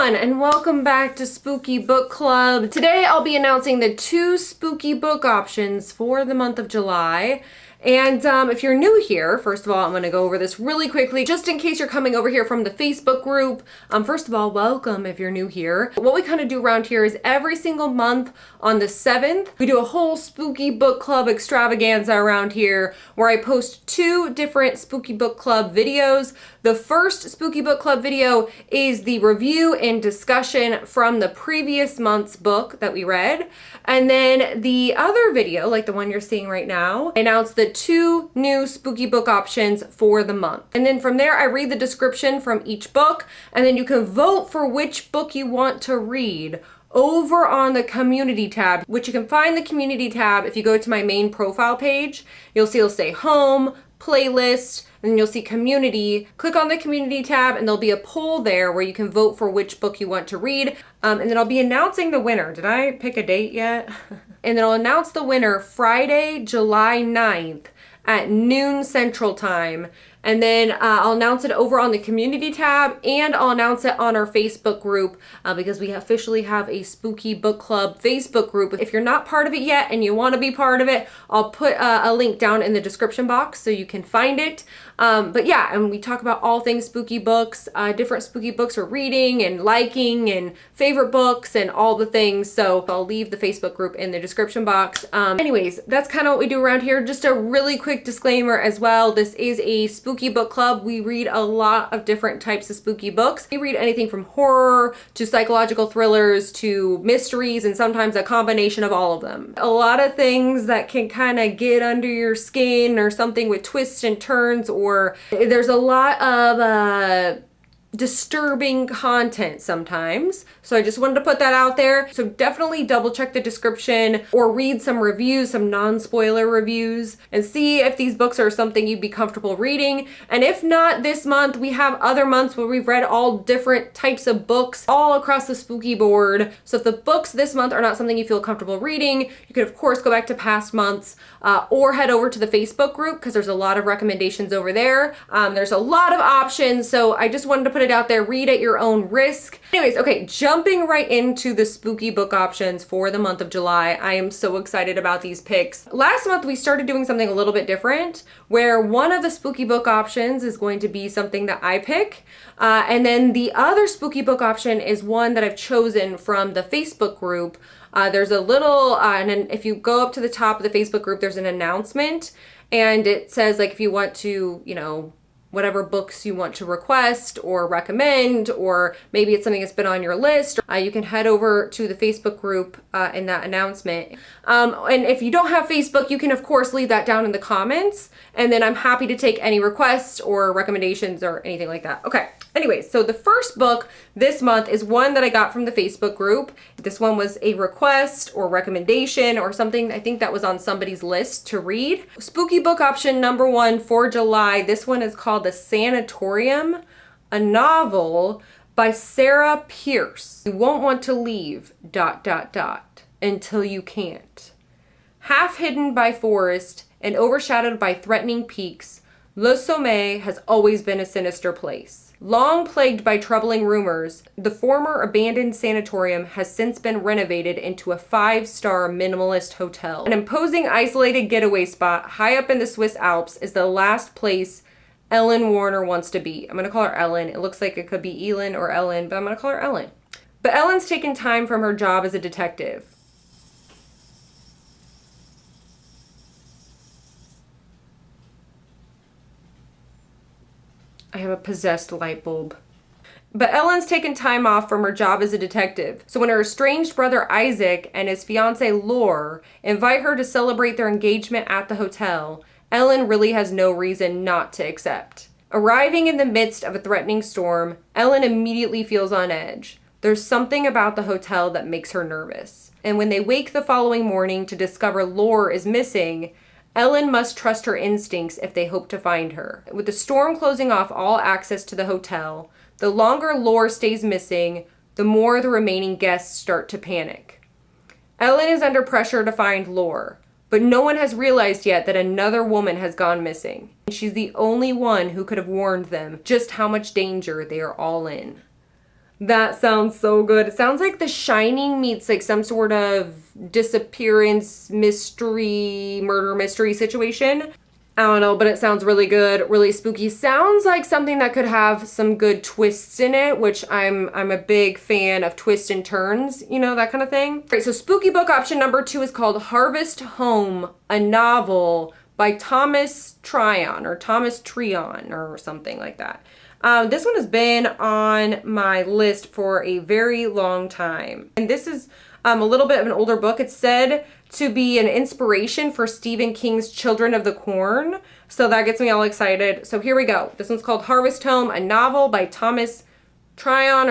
everyone, and welcome back to Spooky Book Club. Today I'll be announcing the 2 spooky book options for the month of July. And if you're new here, first of all, I'm going to go over this really quickly, just in case you're coming over here from the Facebook group. First of all, welcome if you're new here. What we kind of do around here is every single month on the 7th, we do a whole spooky book club extravaganza around here where I post 2 different spooky book club videos. The first spooky book club video is the review and discussion from the previous month's book that we read. And then the other video, like the one you're seeing right now, I announced the 2 new spooky book options for the month. And then from there, I read the description from each book, and then you can vote for which book you want to read over on the community tab, which you can find the community tab if you go to my main profile page. You'll see it'll say home, playlist, and then you'll see community. Click on the community tab and there'll be a poll there where you can vote for which book you want to read. And then I'll be announcing the winner. Did I pick a date yet? And then I'll announce the winner Friday, July 9th at noon Central Time. And then I'll announce it over on the community tab, and I'll announce it on our Facebook group because we officially have a Spooky Book Club Facebook group. If you're not part of it yet and you want to be part of it, I'll put a link down in the description box so you can find it. But yeah, and we talk about all things spooky books, different spooky books we're reading and liking, and favorite books and all the things. So I'll leave the Facebook group in the description box. Anyways, that's kind of what we do around here. Just a really quick disclaimer as well. This is a spooky book club. We read a lot of different types of spooky books. We read anything from horror to psychological thrillers to mysteries, and sometimes a combination of all of them. A lot of things that can kind of get under your skin, or something with twists and turns, or there's a lot of disturbing content sometimes. So I just wanted to put that out there. So definitely double check the description or read some reviews, some non-spoiler reviews, and see if these books are something you'd be comfortable reading. And if not this month, we have other months where we've read all different types of books all across the spooky board. So if the books this month are not something you feel comfortable reading, you could of course go back to past months or head over to the Facebook group because there's a lot of recommendations over there. There's a lot of options. So I just wanted to put it out there, read at your own risk. Anyways, okay, jumping right into the spooky book options for the month of July. I am so excited about these picks. Last month we started doing something a little bit different, where one of the spooky book options is going to be something that I pick, and then the other spooky book option is one that I've chosen from the Facebook group. There's a little, and then if you go up to the top of the Facebook group, there's an announcement, and it says like if you want to, you know, whatever books you want to request or recommend, or maybe it's something that's been on your list, you can head over to the Facebook group in that announcement. And if you don't have Facebook, you can of course leave that down in the comments, and then I'm happy to take any requests or recommendations or anything like that. Okay, anyways, so the first book this month is one that I got from the Facebook group. This one was a request or recommendation or something I think that was on somebody's list to read. Spooky book option number 1 for July. This one is called The Sanatorium, a novel by Sarah Pearse. You won't want to leave ... until you can't. Half hidden by forest and overshadowed by threatening peaks, Le Sommet has always been a sinister place. Long plagued by troubling rumors, the former abandoned sanatorium has since been renovated into a 5-star minimalist hotel. An imposing isolated getaway spot high up in the Swiss Alps is the last place Elin Warner wants to be. I'm going to call her Elin. It looks like it could be Elin or Ellen, but I'm going to call her Elin. But Ellen's taken time from her job as a detective. I have a possessed light bulb. But Ellen's taken time off from her job as a detective. So when her estranged brother Isaac and his fiancée Laure invite her to celebrate their engagement at the hotel, Ellen really has no reason not to accept. Arriving in the midst of a threatening storm, Ellen immediately feels on edge. There's something about the hotel that makes her nervous. And when they wake the following morning to discover Laure is missing, Ellen must trust her instincts if they hope to find her. With the storm closing off all access to the hotel, the longer Laure stays missing, the more the remaining guests start to panic. Ellen is under pressure to find Laure, but no one has realized yet that another woman has gone missing. She's the only one who could have warned them just how much danger they are all in. That sounds so good. It sounds like The Shining meets like some sort of disappearance mystery, murder mystery situation. I don't know, but it sounds really good, really spooky. Sounds like something that could have some good twists in it, which I'm a big fan of twists and turns, you know, that kind of thing. All right, so spooky book option number 2 is called Harvest Home, a novel by Thomas Tryon or something like that. This one has been on my list for a very long time. And this is a little bit of an older book. It's said to be an inspiration for Stephen King's Children of the Corn. So that gets me all excited. So here we go. This one's called Harvest Home, a novel by Thomas Tryon,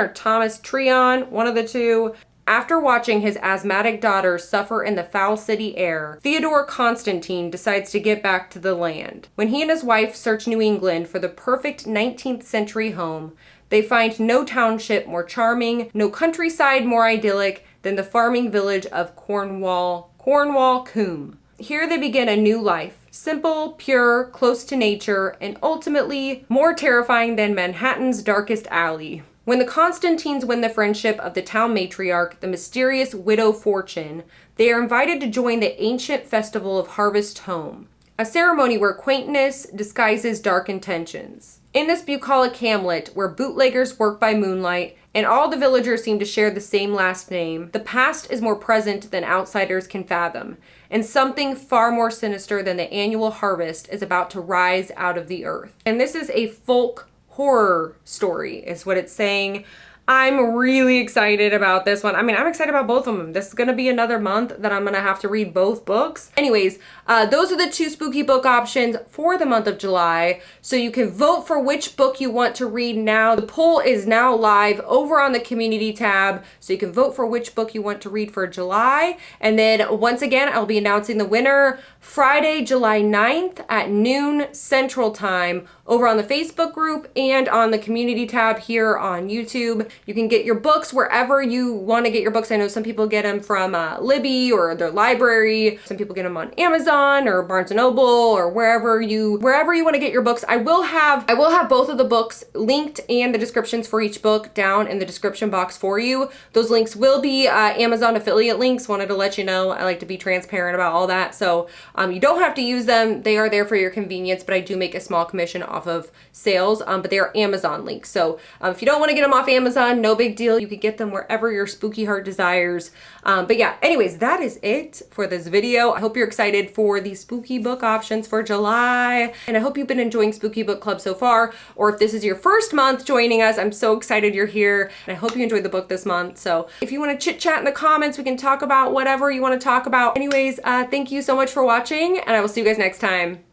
one of the two. After watching his asthmatic daughter suffer in the foul city air, Theodore Constantine decides to get back to the land. When he and his wife search New England for the perfect 19th century home, they find no township more charming, no countryside more idyllic than the farming village of Cornwall Coombe. Here they begin a new life, simple, pure, close to nature, and ultimately more terrifying than Manhattan's darkest alley. When the Constantines win the friendship of the town matriarch, the mysterious widow Fortune, they are invited to join the ancient festival of Harvest Home, a ceremony where quaintness disguises dark intentions. In this bucolic hamlet, where bootleggers work by moonlight and all the villagers seem to share the same last name, the past is more present than outsiders can fathom, and something far more sinister than the annual harvest is about to rise out of the earth. And this is a folk horror story, is what it's saying. I'm really excited about this one. I mean, I'm excited about both of them. This is going to be another month that I'm going to have to read both books. Anyways, those are the 2 spooky book options for the month of July. So you can vote for which book you want to read now. The poll is now live over on the community tab. So you can vote for which book you want to read for July. And then once again, I'll be announcing the winner Friday, July 9th at noon Central Time over on the Facebook group and on the community tab here on YouTube. You can get your books wherever you want to get your books. I know some people get them from Libby or their library. Some people get them on Amazon or Barnes & Noble or wherever you want to get your books. I will have both of the books linked and the descriptions for each book down in the description box for you. Those links will be Amazon affiliate links. Wanted to let you know. I like to be transparent about all that. So you don't have to use them. They are there for your convenience, but I do make a small commission off of sales, but they are Amazon links. So if you don't want to get them off Amazon, no big deal. You can get them wherever your spooky heart desires. But yeah, anyways, that is it for this video. I hope you're excited for the spooky book options for July. And I hope you've been enjoying Spooky Book Club so far. Or if this is your first month joining us, I'm so excited you're here. And I hope you enjoyed the book this month. So if you want to chit chat in the comments, we can talk about whatever you want to talk about. Anyways, thank you so much for watching, and I will see you guys next time.